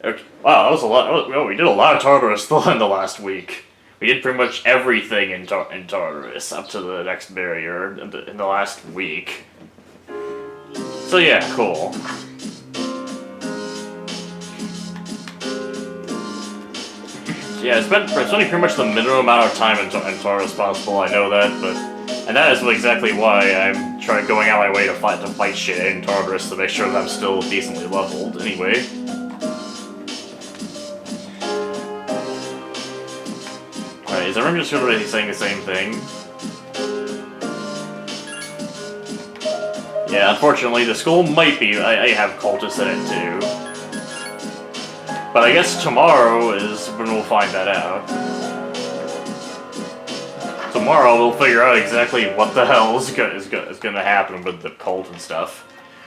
Okay. Wow, that was a lot. Well, we did a lot of Tartarus in the last week. We did pretty much everything in Tartarus up to the next barrier in the last week. So yeah, cool. So yeah, spending pretty much the minimum amount of time in Tartarus possible. I know that, and that is exactly why I'm going out of my way to fight shit in Tartarus to make sure that I'm still decently leveled. Anyway. Alright, is everyone just already saying the same thing? Yeah, unfortunately, the school might be. I have cultists in it too. But I guess tomorrow is when we'll find that out. Tomorrow we'll figure out exactly what the hell is gonna happen with the cult and stuff.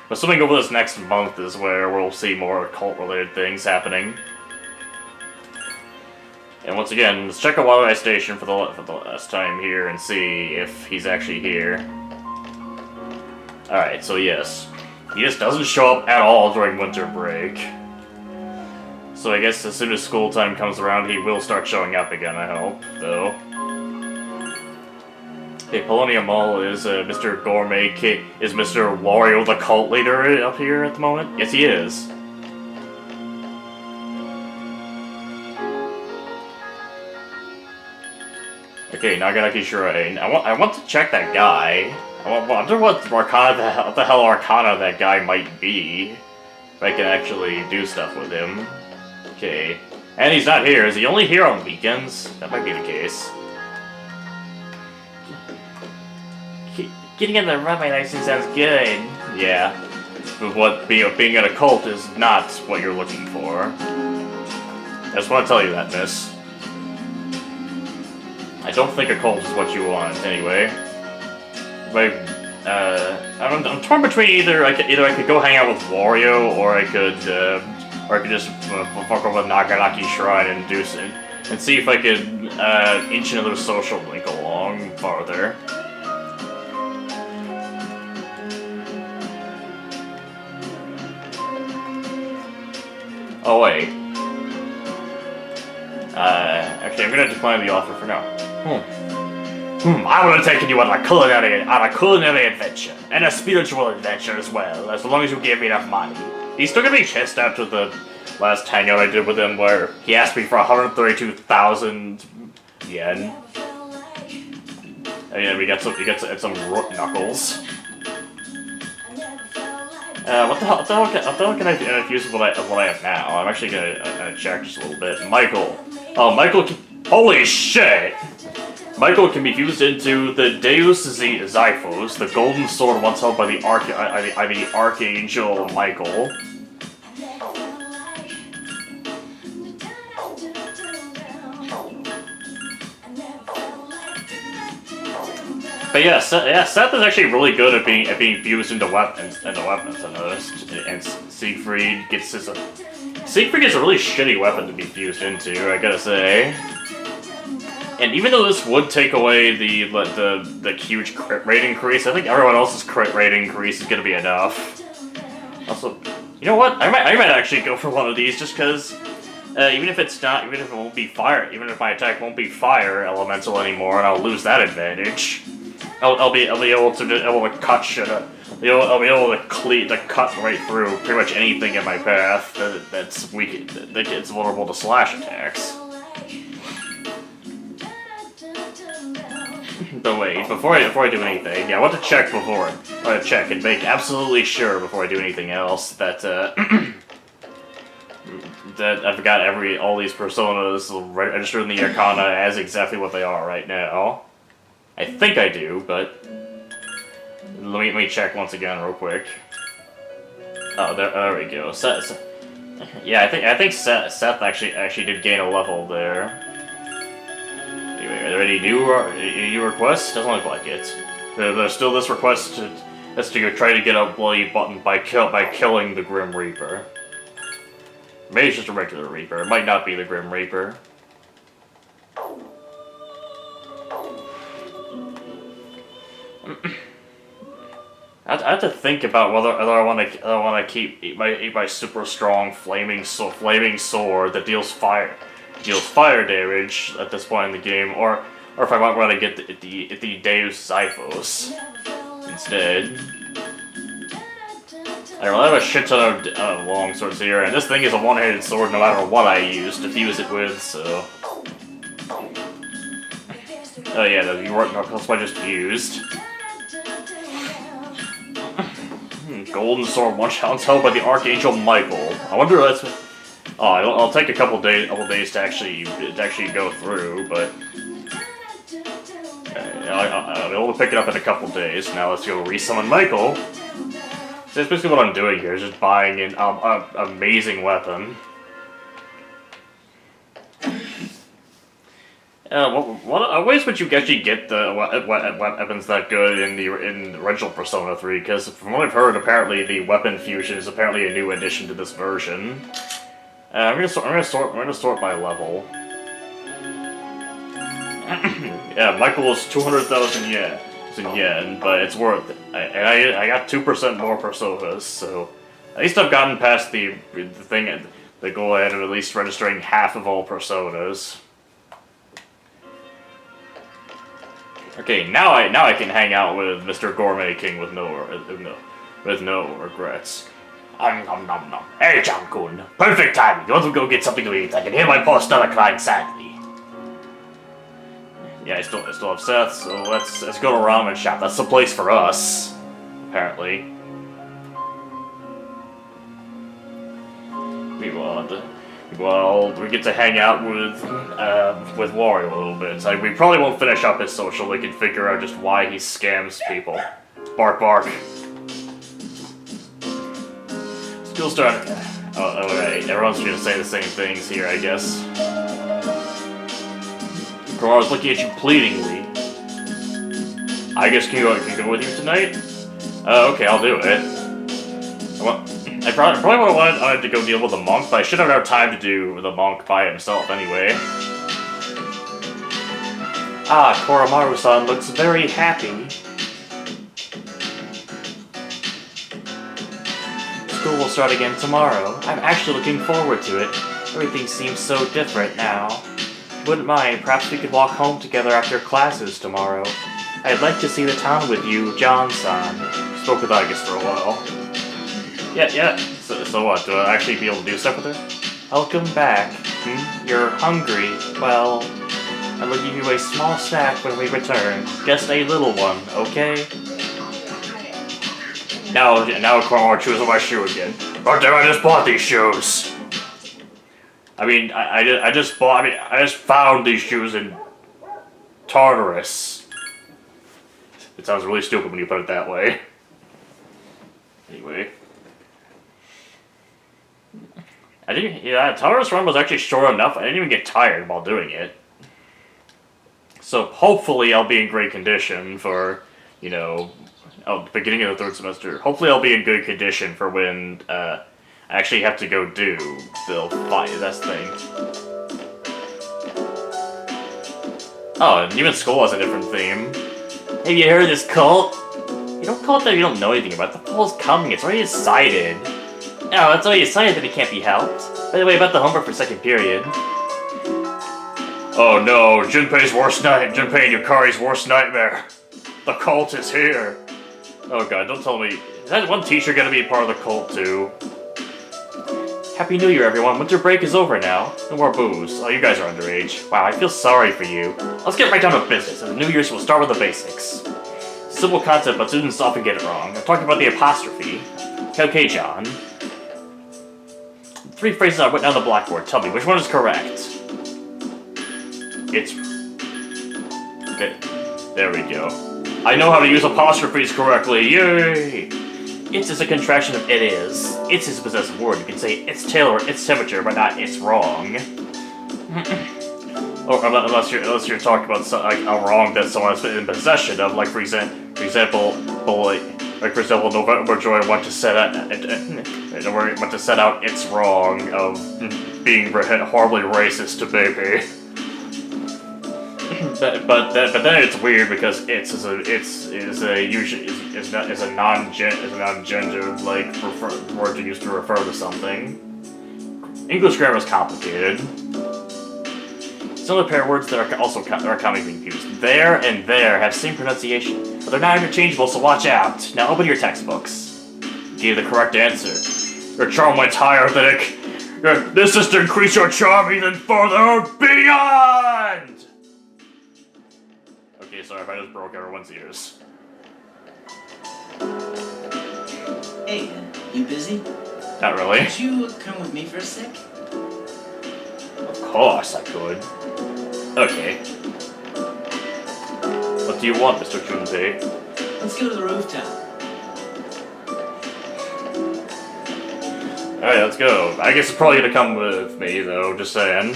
Assuming over this next month is where we'll see more cult-related things happening. And once again, let's check out Waterway Station for the last time here and see if he's actually here. Alright, so yes. He just doesn't show up at all during winter break. So I guess as soon as school time comes around, he will start showing up again, I hope, though. Okay, Polonium Mall is Mr. Gourmet Kid. Is Mr. Wario the cult leader up here at the moment? Yes, he is. Okay, Naganaki Shrine. I want to check that guy. I wonder what the hell Arcana that guy might be. If I can actually do stuff with him. Okay. And he's not here. Is he only here on weekends? That might be the case. Getting in the runway license sounds good. Yeah. But what being in a cult is not what you're looking for. I just want to tell you that, miss. I don't think a cult is what you want, anyway. But, I'm torn between either I could go hang out with Wario, or I could just fuck over with Naganaki Shrine and and see if I could inch another social link along farther. Oh wait. Actually, I'm gonna decline the offer for now. I would have taken you on a culinary adventure, and a spiritual adventure as well, as long as you gave me enough money. He's still gonna be pissed after the last hangout I did with him, where he asked me for 132,000 yen. And yeah, we got some root knuckles. What the hell can I infuse with what I have now? I'm actually gonna check just a little bit. Michael. Oh, Michael can, holy shit! Michael can be fused into the Deus Xiphos, the golden sword once held by the Archangel Michael. But yeah, Seth is actually really good at being fused into weapons. I noticed. And Siegfried gets a really shitty weapon to be fused into, I gotta say. And even though this would take away the huge crit rate increase, I think everyone else's crit rate increase is gonna be enough. Also, you know what? I might actually go for one of these just because even if it won't be fire, even if my attack won't be fire elemental anymore, and I'll lose that advantage. I'll be able to cut shit up. I'll be able to cut right through pretty much anything in my path that's weak, that gets vulnerable to slash attacks. But wait, before I do anything, yeah, I want to check and make absolutely sure before I do anything else that that I've got all these personas registered in the Arcana as exactly what they are right now. I think I do, but let me check once again real quick. Oh, there we go. Yeah, I think Seth actually did gain a level there. Anyway, are there any new requests? Doesn't look like it. There's still this request to try to get a bloody button by killing the Grim Reaper. Maybe it's just a regular Reaper. It might not be the Grim Reaper. I have to think about whether I want to keep my super strong flaming sword that deals fire damage at this point in the game, or if I might want to get the Deus Xiphos instead. I have a shit ton of long swords here, and this thing is a one-handed sword no matter what I use to fuse it with, so... Oh yeah, the knuckles I just used. Golden sword one-shot held by the Archangel Michael. I wonder if that's... Oh, I'll take a couple days to actually go through, but... I'll be able to pick it up in a couple days. Now let's go resummon Michael. So that's basically what I'm doing here, is just buying an amazing weapon. What ways would you actually get the weapons that good in the original Persona 3? Because from what I've heard, apparently the weapon fusion is apparently a new addition to this version. I'm gonna sort by level. Yeah, Michael is 200,000 yen, but it's worth it. I got 2% more Personas, so at least I've gotten past the goal ahead of at least registering half of all Personas. Okay, now I can hang out with Mr. Gourmet King with no regrets. Nom nom nom. Hey, John-kun, perfect timing. You want to go get something to eat? I can hear my poor stomach crying sadly. Yeah, I still have Seth, so let's go to ramen shop. That's the place for us, apparently. We get to hang out with Wario a little bit. It's like we probably won't finish up his social. We can figure out just why he scams people. Bark bark. School start. Oh right. Everyone's gonna say the same things here, I guess. I was looking at you pleadingly. I guess can go with you tonight? Okay, I'll do it. I probably would have wanted to go deal with the monk, but I should have had time to do the monk by himself anyway. Ah, Koromaru-san looks very happy. School will start again tomorrow. I'm actually looking forward to it. Everything seems so different now. Wouldn't mind, perhaps we could walk home together after classes tomorrow. I'd like to see the town with you, John-san. Spoke with Agus for a while. Yeah. So what, do I actually be able to do stuff with her? Welcome back. You're hungry. Well, I will give you a small snack when we return. Just a little one, okay? Now Cornwall chooses my shoe again. Oh damn, I just bought these shoes! I mean, I just found these shoes in Tartarus. It sounds really stupid when you put it that way. Anyway. Tartarus Run was actually short enough. I didn't even get tired while doing it. So hopefully I'll be in great condition for, the beginning of the third semester. Hopefully I'll be in good condition for when, I actually have to go do the that's the thing. Oh, and even school has a different theme. Have you heard of this cult? You don't call it that if you don't know anything about it. The fall's coming, it's already decided. Oh, it's already decided that it can't be helped. By the way, about the homework for second period. Oh no, Junpei's worst night. Junpei and Yukari's worst nightmare. The cult is here. Oh god, don't tell me. Is that one teacher gonna be a part of the cult too? Happy New Year, everyone. Winter break is over now. No more booze. Oh, you guys are underage. Wow, I feel sorry for you. Let's get right down to business, and the New Year's will start with the basics. Simple concept, but students often get it wrong. I'm talking about the apostrophe. Okay, John. 3 phrases I went down the blackboard. Tell me, which one is correct? It's... Okay. There we go. I know how to use apostrophes correctly. Yay! It's is a contraction of it is. It's is a possessive word. You can say its tail or its temperature, but not it's wrong. Or unless you're talking about a wrong that someone has been in possession of, like for example, NovemberJoy went to set out its wrong of being horribly racist to Baby. but then it's weird because is a non-gendered like word to use to refer to something. English grammar is complicated. Some of the pair of words that are also commonly being used. There and there have same pronunciation, but they're not interchangeable, so watch out. Now open your textbooks. Give the correct answer. Your charm went higher than it. This is to increase your charm even further beyond! Okay, sorry if I just broke everyone's ears. Hey, you busy? Not really. Could you come with me for a sec? Of course I could. Okay. What do you want, Mr. Junpei? Let's go to the rooftop. Alright, let's go. I guess it's probably gonna come with me, though, just saying.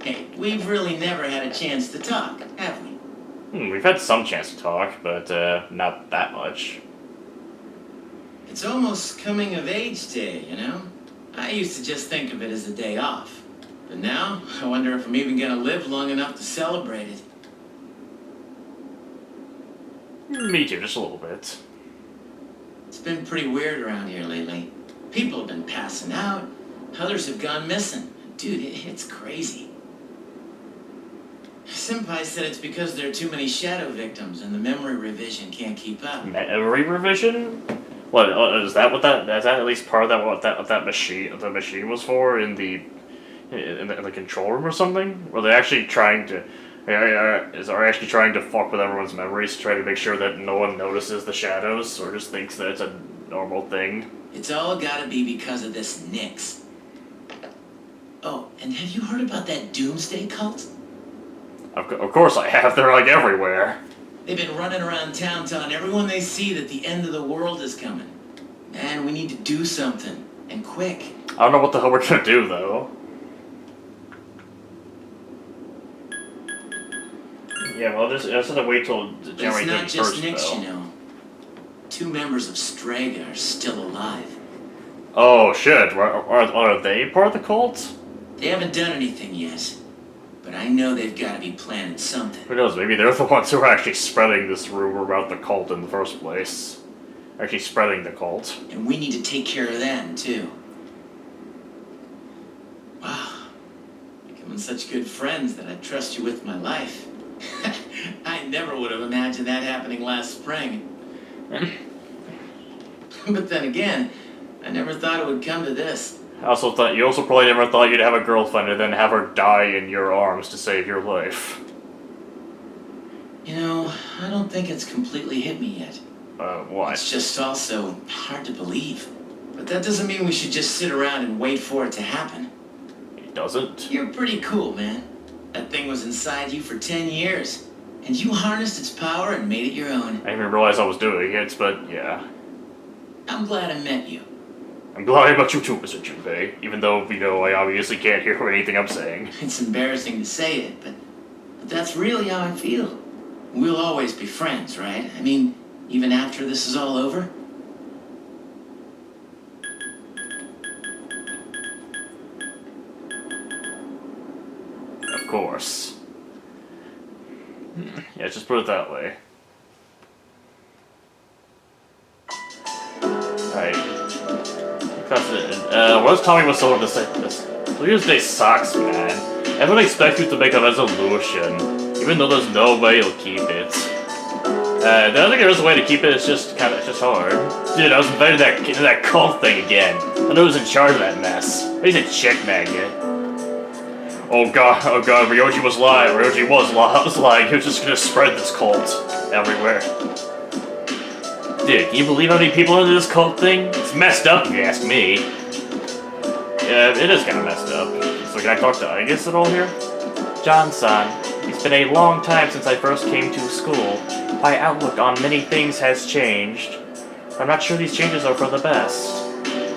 Hey, we've really never had a chance to talk, have we? We've had some chance to talk, but not that much. It's almost coming of age day, you know? I used to just think of it as a day off. But now, I wonder if I'm even gonna live long enough to celebrate it. Me too, just a little bit. It's been pretty weird around here lately. People have been passing out, others have gone missing. Dude, it's crazy. Senpai said it's because there are too many shadow victims and the memory revision can't keep up. Memory revision? What is that? What that? Is that at least part of that? What that machine? The machine was for in the control room or something? Were they actually trying to? Are actually trying to fuck with everyone's memories to try to make sure that no one notices the shadows or just thinks that it's a normal thing? It's all gotta be because of this Nyx. Oh, and have you heard about that Doomsday cult? Of course I have. They're like everywhere. They've been running around town telling everyone they see that the end of the world is coming. Man, we need to do something. And quick. I don't know what the hell we're gonna do, though. Yeah, well, just have to wait till January 31st, though. It's not just Nyx, you know. 2 members of Strega are still alive. Oh, shit. Are they part of the cult? They haven't done anything yet. But I know they've got to be planning something. Who knows, maybe they're the ones who are actually spreading this rumor about the cult in the first place. Actually spreading the cult. And we need to take care of them, too. Wow. Becoming such good friends that I trust you with my life. I never would have imagined that happening last spring. But then again, I never thought it would come to this. I also thought you also probably never thought you'd have a girlfriend and then have her die in your arms to save your life. You know, I don't think it's completely hit me yet. Why? It's just also hard to believe. But that doesn't mean we should just sit around and wait for it to happen. It doesn't? You're pretty cool, man. That thing was inside you for 10 years. And you harnessed its power and made it your own. I didn't even realize I was doing it, but yeah. I'm glad I met you. I'm glad about you too, Mr. Junpei, even though, you know, I obviously can't hear anything I'm saying. It's embarrassing to say it, but that's really how I feel. We'll always be friends, right? I mean, even after this is all over? Of course. Yeah, just put it that way. Alright. What Tommy was told to say this? Tuesday sucks, man. Everyone expects you to make a resolution, even though there's no way you'll keep it. I don't think there is a way to keep it. It's just hard. Dude, I was invited into that cult thing again. I know who's in charge of that mess. He's a chick magnet. Oh god, Ryoji was lying. Ryoji was lying. He was just gonna spread this cult everywhere. Dude, can you believe how many people are into this cult thing? It's messed up, if you ask me. Yeah, it is kind of messed up. So can I talk to Igus at all here? John-san, it's been a long time since I first came to school. My outlook on many things has changed. I'm not sure these changes are for the best.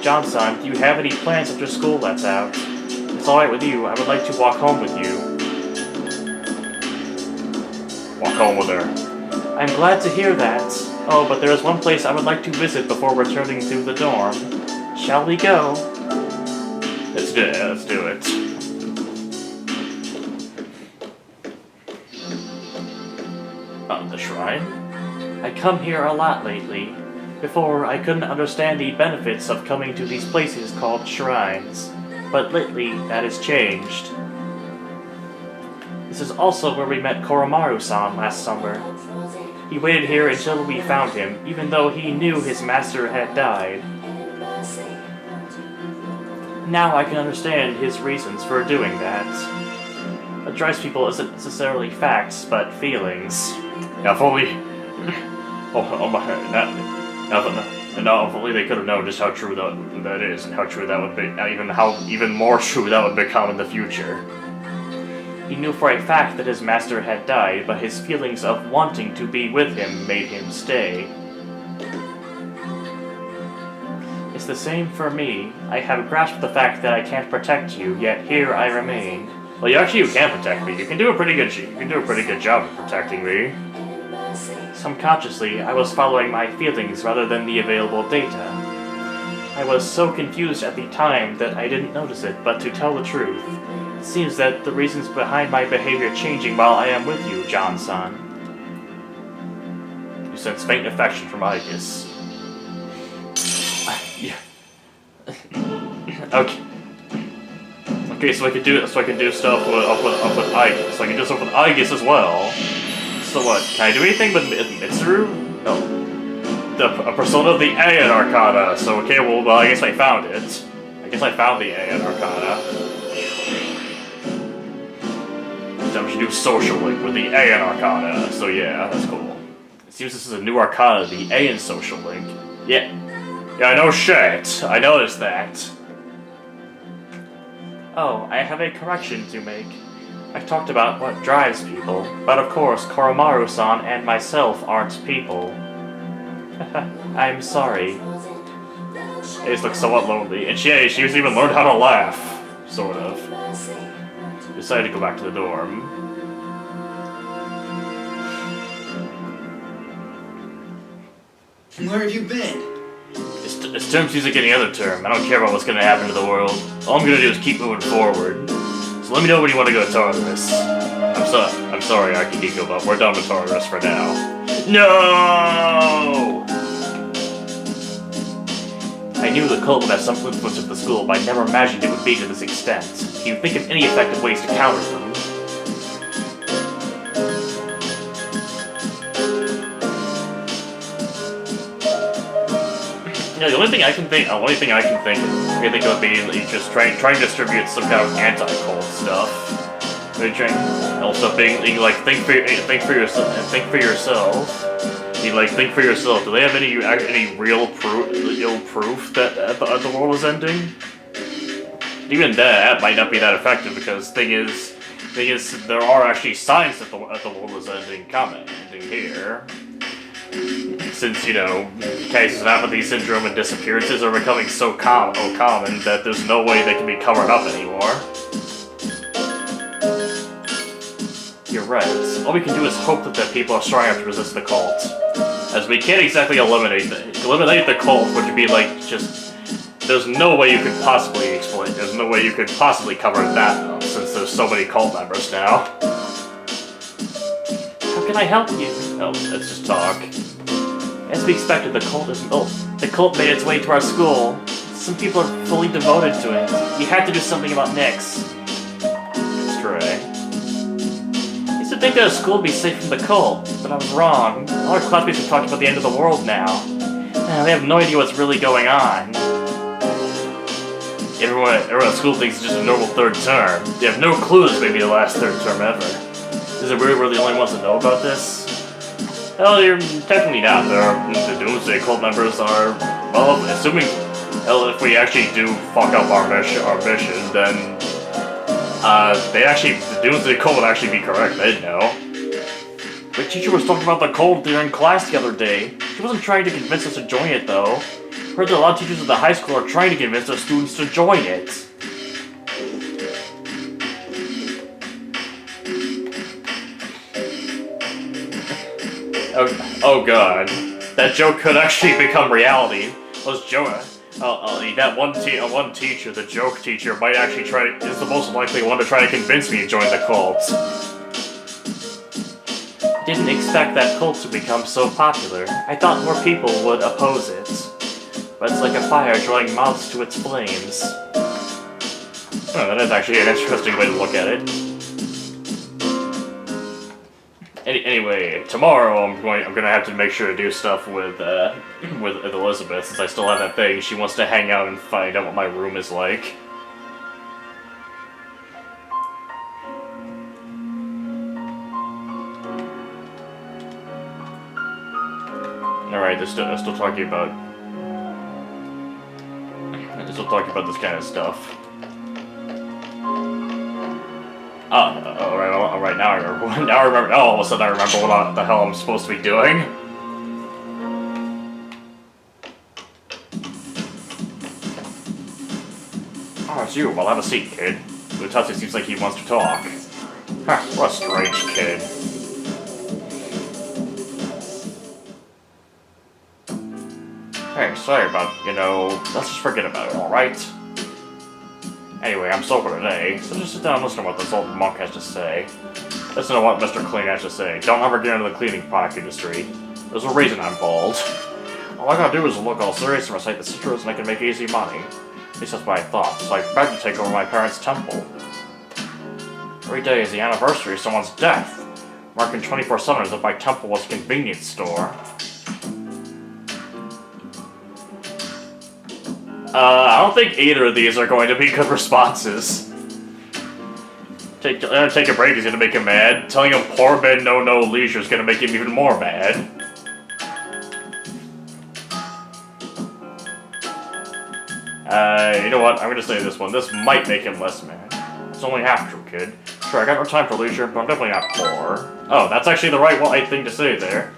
John-san, do you have any plans after school lets out? It's alright with you. I would like to walk home with you. Walk home with her. I'm glad to hear that. Oh, but there is one place I would like to visit before returning to the dorm. Shall we go? Let's do it. shrine? I come here a lot lately. Before, I couldn't understand the benefits of coming to these places called shrines. But lately, that has changed. This is also where we met Koromaru-san last summer. He waited here until we found him, even though he knew his master had died. Now I can understand his reasons for doing that. What drives people isn't necessarily facts, but feelings. Now, if only... Now, if only they could have known just how true that is, and how true that would be, even more true that would become in the future. He knew for a fact that his master had died, but his feelings of wanting to be with him made him stay. It's the same for me. I have grasped the fact that I can't protect you, yet here I remain. Well, you can protect me. You can do a pretty good job of protecting me. Subconsciously, I was following my feelings rather than the available data. I was so confused at the time that I didn't notice it, but to tell the truth, it seems that the reasons behind my behavior changing while I am with you, John-san. You sense faint affection from Aegis. Yeah. Okay, so I can do stuff with Aegis. So I can do stuff with Aegis as well. So what? Can I do anything with Mitsuru? No. A persona of the Aeon Arcana. So okay, well I guess I found it. I guess I found the Aeon Arcana. Then we should do social link with the Aeon Arcana. So yeah, that's cool. It seems this is a new Arcana, the Aeon social link. Yeah. Yeah, I know shit. I noticed that. Oh, I have a correction to make. I talked about what drives people, but of course Koromaru-san and myself aren't people. I'm sorry. It just looks somewhat lonely, and she even learned how to laugh, sort of. Decided to go back to the dorm. Where have you been? It's term music any other term. I don't care about what's gonna happen to the world. All I'm gonna do is keep moving forward. So let me know when you want to go to Tartarus. I'm sorry, Akihiko, but we're done with Tartarus for now. No! I knew the cult would have some influence at the school, but I never imagined it would be to this extent. Can you think of any effective ways to counter them? Yeah, the only thing I can think of would be just trying to distribute some kind of anti-cult stuff. Also being like think for yourself. Think for yourself. Do they have any real proof that the world is ending? Even that might not be that effective because thing is there are actually signs that the world is ending here. Since, cases of apathy syndrome and disappearances are becoming so common that there's no way they can be covered up anymore. You're right. All we can do is hope that the people are strong enough to resist the cult. As we can't exactly eliminate the cult, which would be like just... There's no way you could possibly explain... There's no way you could possibly cover that up, since there's so many cult members now. How can I help you? Oh, let's just talk. As we expected, the cult made its way to our school. Some people are fully devoted to it. We had to do something about Nyx. Stray. I used to think that a school would be safe from the cult, but I was wrong. All our classmates are talking about the end of the world now. They have no idea what's really going on. Everyone at school thinks it's just a normal third term. They have no clue this may be the last third term ever. Is it weird we're the only ones that know about this? Hell, you're technically not. The Doomsday cult members are, well, assuming, if we actually do fuck up our mission, then, the Doomsday cult would actually be correct. They'd know. The teacher was talking about the cult during class the other day. She wasn't trying to convince us to join it, though. Heard that a lot of teachers at the high school are trying to convince their students to join it. Oh god. That joke could actually become reality. That one teacher, the joke teacher, might actually is the most likely one to try to convince me to join the cult. Didn't expect that cult to become so popular. I thought more people would oppose it. But it's like a fire drawing moths to its flames. Oh, that is actually an interesting way to look at it. Anyway, tomorrow I'm gonna have to make sure to do stuff with Elizabeth, since I still have that thing. She wants to hang out and find out what my room is like. Alright, they're still talking about... They're still talking about this kind of stuff. Alright, now I remember. Now I remember. Oh, all of a sudden I remember what the hell I'm supposed to be doing. Oh, it's you. Well, have a seat, kid. Utatsu seems like he wants to talk. Huh, what a strange kid. Hey, sorry about, let's just forget about it, alright? Anyway, I'm sober today, so just sit down and listen to what this old monk has to say. Listen to what Mr. Clean has to say. Don't ever get into the cleaning product industry. There's a reason I'm bald. All I gotta do is look all serious and recite the sutras and I can make easy money. At least that's what I thought, so I begged to take over my parents' temple. Every day is the anniversary of someone's death, marking 24/7 as if my temple was a convenience store. I don't think either of these are going to be good responses. Take a break is gonna make him mad. Telling him poor men know no leisure is gonna make him even more mad. You know what? I'm gonna say this one. This might make him less mad. It's only half true, kid. Sure, I got no time for leisure, but I'm definitely not poor. Oh, that's actually the right thing to say there.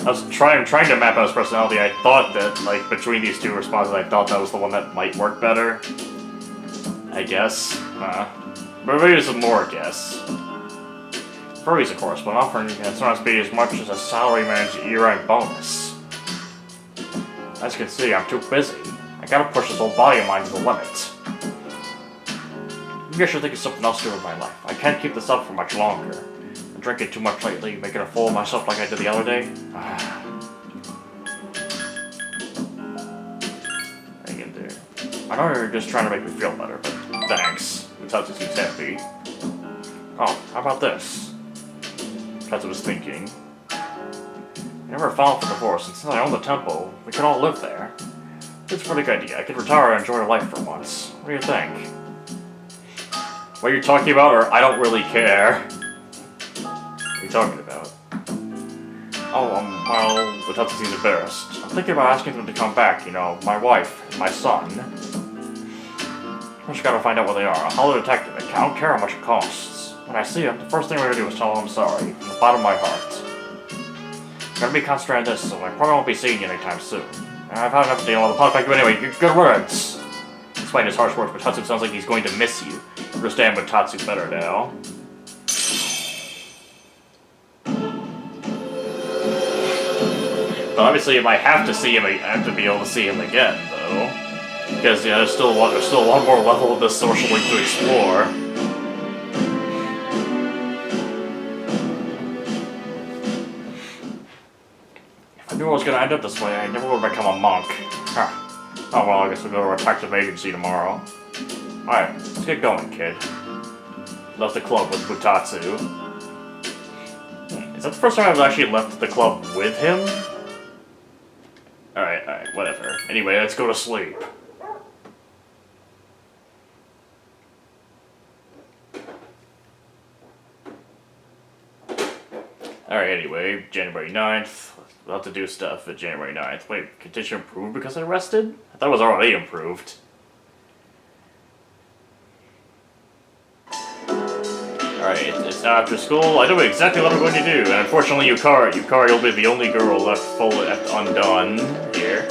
I was trying to map out his personality. I thought that, like, between these two responses, I thought that was the one that might work better. I guess. But maybe this is more a guess. Furries, of course, but offering can sometimes be as much as a salaryman's year-end bonus. As you can see, I'm too busy. I gotta push this old body of mine to the limit. Maybe I should think of something else to do with my life. I can't keep this up for much longer. I'm drinking too much lately, making a fool of myself like I did the other day. What are you gonna do? I know you're just trying to make me feel better, but thanks. Utatsu seems happy. Oh, how about this? Utatsu was thinking. I never filed for divorce, and since I own the temple, we can all live there. It's a pretty good idea. I could retire and enjoy life for once. What do you think? What you're talking about, or I don't really care? What are you talking about? Oh, well, Utatsu seems embarrassed. I'm thinking about asking them to come back, my wife and my son. I just gotta find out what they are. I'll call a detective. I don't care how much it costs. When I see him, the first thing we're gonna do is tell him I'm sorry, from the bottom of my heart. I'm gonna be concentrated on this, so I probably won't be seeing you anytime soon. I've had enough to deal with the podcast, but anyway, good words. Despite his harsh words, Utatsu sounds like he's going to miss you. Understand Utatsu better now. But obviously, if I have to see him, I have to be able to see him again, though. Because, there's still one more level of this social link to explore. If I knew I was going to end up this way, I never would have become a monk. Huh. Oh well, I guess we'll go to our detective agency tomorrow. Alright, let's get going, kid. Left the club with Utatsu. Is that the first time I've actually left the club with him? Alright, whatever. Anyway, let's go to sleep. Alright, anyway, January 9th. We'll have to do stuff at January 9th. Wait, condition improved because I rested? I thought it was already improved. Alright, it's now after school. I know exactly what I'm going to do, and unfortunately Yukari will be the only girl left undone here.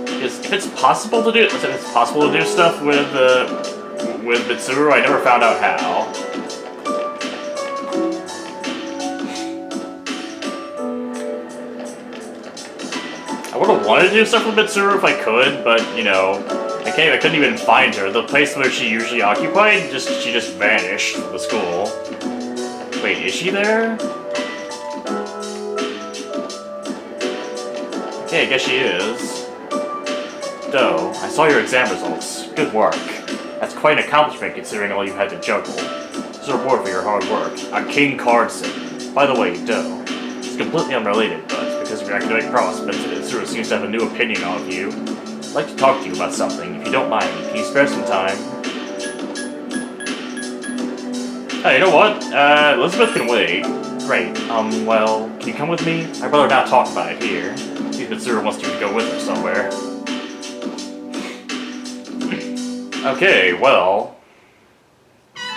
Because if it's possible to do stuff with Mitsuru, I never found out how. I would have wanted to do stuff with Mitsuru if I could, but I couldn't even find her. The place where she usually occupied, she just vanished from the school. Wait, is she there? Hey, I guess she is. Doe, I saw your exam results. Good work. That's quite an accomplishment considering all you've had to juggle. It's a reward for your hard work. A king card set. By the way, Doe, it's completely unrelated, but because of your academic prowess, Mitsuru seems to have a new opinion of you. I'd like to talk to you about something. If you don't mind, can you spare some time? Hey, you know what? Elizabeth can wait. Great. Well, can you come with me? I'd rather not talk about it here. See if Mitsuru wants you to go with her somewhere. Okay, well...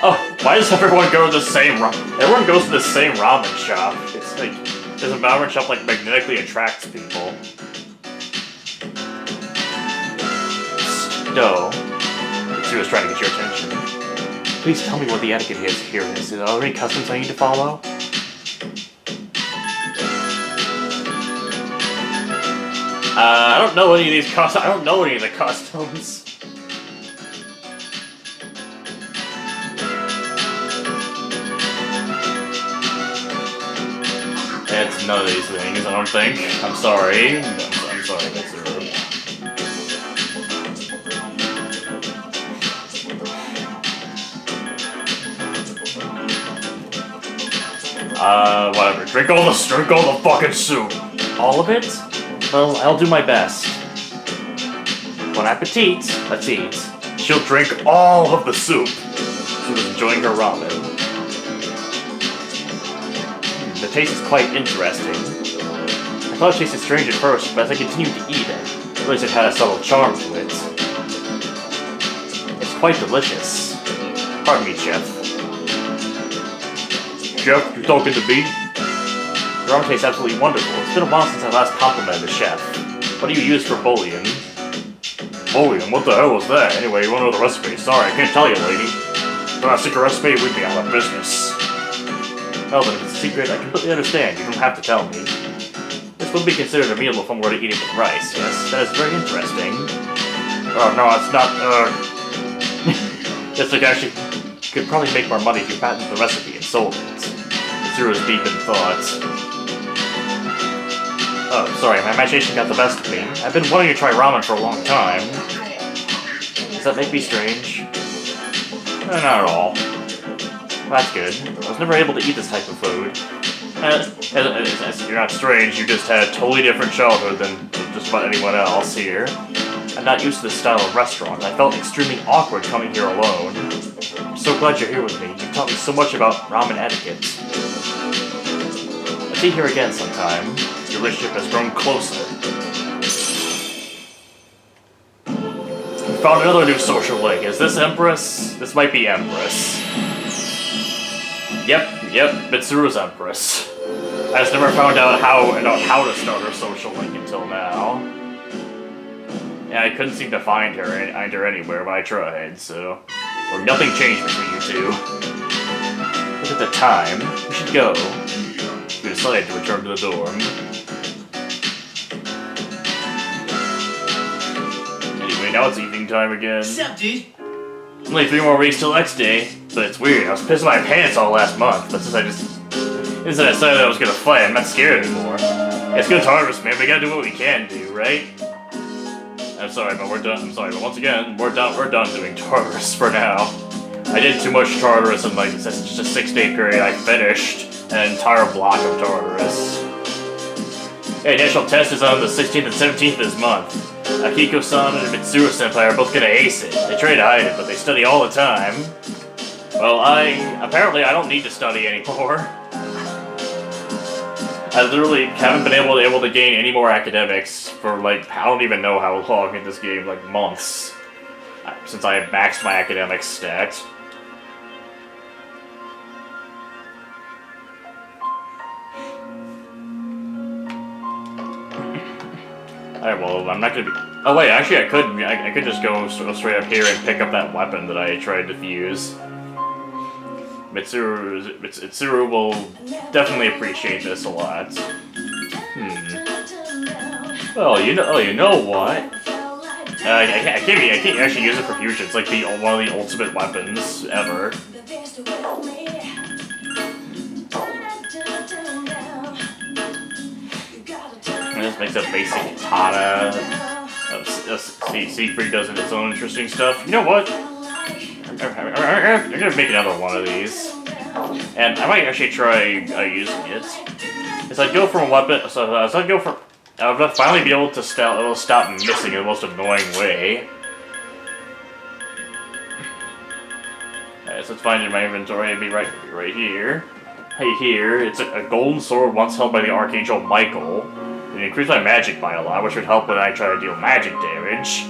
Oh, why does everyone go to the same Everyone goes to the same ramen shop. It's like... There's a ramen shop like magnetically attracts people. Doe. Mitsuru's trying to get your attention. Please tell me what the etiquette is here. Is there any customs I need to follow? I don't know any of these customs. I don't know any of the customs. It's none of these things, I don't think. I'm sorry. I'm sorry, Mitsuru. Whatever. Drink all the fucking soup. All of it? Well, I'll do my best. Bon appetit. Let's eat. She'll drink all of the soup. She was enjoying her ramen. The taste is quite interesting. I thought it tasted strange at first, but as I continued to eat it, I realized it had a subtle charm to it. It's quite delicious. Pardon me, Chef. Chef, you talking to me? The ramen tastes absolutely wonderful. It's been a while since I last complimented the chef. What do you use for bouillon? Bouillon? What the hell was that? Anyway, you wanna know the recipe? Sorry, I can't tell you, lady. If I secret recipe, we'd be out of business. Well then, if it's a secret, I completely understand. You don't have to tell me. This would be considered a meal if one were to eat it with rice, yes? That is very interesting. Oh, no, it's not, Yes, like, actually, you could probably make more money if you patented the recipe and sold it. Mitsuru's deep in thought. Oh, sorry, my imagination got the best of me. I've been wanting to try ramen for a long time. Does that make me strange? Not at all. That's good. I was never able to eat this type of food. As you're not strange, you just had a totally different childhood than just about anyone else here. I'm not used to this style of restaurant. I felt extremely awkward coming here alone. I'm so glad you're here with me. You've taught me so much about ramen etiquette. Let's eat here again sometime. Your relationship has grown closer. We found another new social link. Is this Empress? This might be Empress. Yep, Mitsuru's Empress. I just never found out how to start her social link until now. Yeah, I couldn't seem to find her anywhere, but I tried, so... Or nothing changed between you two. Look at the time. We should go. We decided to return to the dorm. Anyway, now it's evening time again. What's up, dude? Only 3 more weeks till next day. But it's weird, I was pissing my pants all last month, but since I decided I was gonna fight, I'm not scared anymore. It's good harvest, man, we gotta do what we can do, right? I'm sorry, but we're done. I'm sorry, but once again, we're done doing Tartarus for now. I did too much Tartarus in like just a 6-day period. I finished an entire block of Tartarus. Hey, national test is on the 16th and 17th this month. Akiko-san and Mitsuru-senpai are both gonna ace it. They try to hide it, but they study all the time. Well, apparently I don't need to study anymore. I literally haven't been able to gain any more academics for like, I don't even know how long in this game, like months. Since I maxed my academics stat. Alright, well, I'm not gonna be... Oh wait, actually I could just go straight up here and pick up that weapon that I tried to fuse. Mitsuru will definitely appreciate this a lot. Well, you know what? I can't actually use it for fusion. It's like one of the ultimate weapons ever. And this makes a basic katana. Siegfried does its own interesting stuff. You know what? I'm gonna make another one of these. And I might actually try using it. As I go from a weapon, so as I go from, I'll finally be able to stop missing in the most annoying way. Alright, so let's find it in my inventory. It'll be right here. Hey, here, it's a golden sword once held by the Archangel Michael. It increased my magic by a lot, which would help when I try to deal magic damage.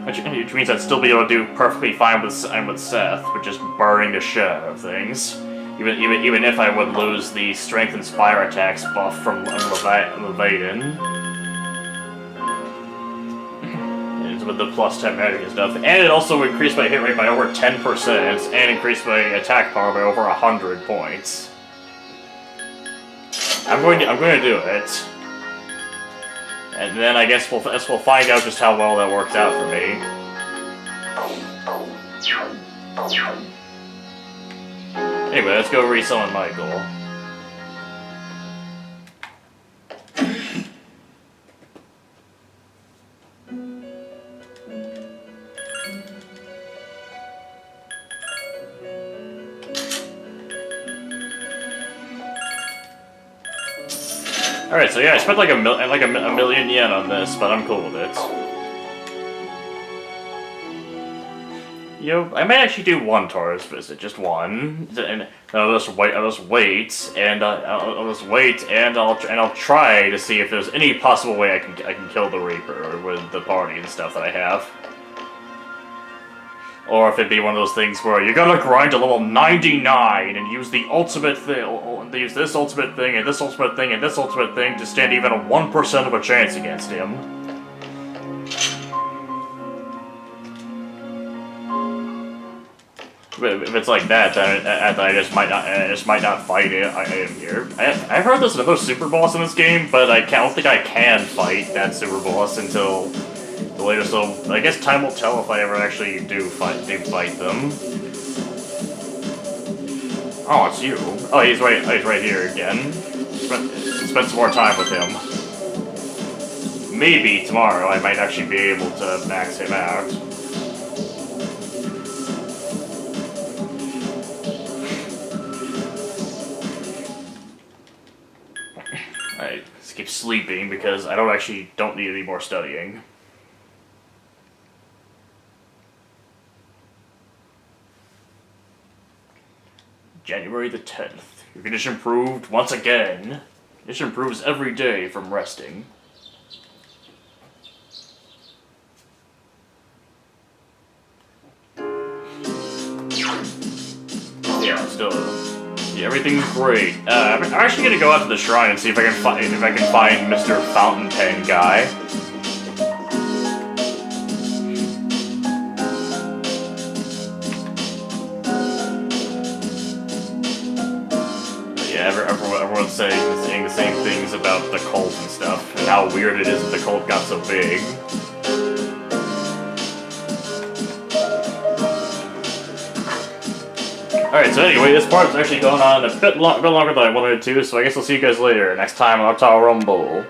Which means I'd still be able to do perfectly fine with Seth, with just burning the shit out of things. Even if I would lose the strength and fire attacks buff from Levaden. With the plus 10 magic and stuff. And it also increased my hit rate by over 10% and increased my attack power by over 100 points. I'm going to do it. And then I guess we'll find out just how well that works out for me. Anyway, let's go resummon Michael. Alright, so yeah, I spent like a million yen on this, but I'm cool with it. You know, I may actually do one tourist visit, just one, and I'll just wait, and I'll try to see if there's any possible way I can kill the Reaper with the party and stuff that I have. Or if it'd be one of those things where you gotta grind to level 99 and use the ultimate thing, use this ultimate thing, and this ultimate thing, and this ultimate thing to stand even a 1% of a chance against him. If it's like that, then I just might not fight it. Here. I've heard there's another super boss in this game, but I don't think I can fight that super boss until the later. So I guess time will tell if I ever actually do fight them. Oh, it's you. Oh, he's right here again. Spend some more time with him. Maybe tomorrow I might actually be able to max him out. Alright, let's keep sleeping because I don't need any more studying. January the 10th. Your condition improved once again. Condition improves every day from resting. Yeah, everything's great. I'm actually gonna go out to the shrine and see if I can find Mr. Fountain Pen guy. Everyone's saying the same things about the cult and stuff, and how weird it is that the cult got so big. Alright, so anyway, this part is actually going on a bit longer than I wanted it to, so I guess I'll see you guys later. Next time on Auto Rumble.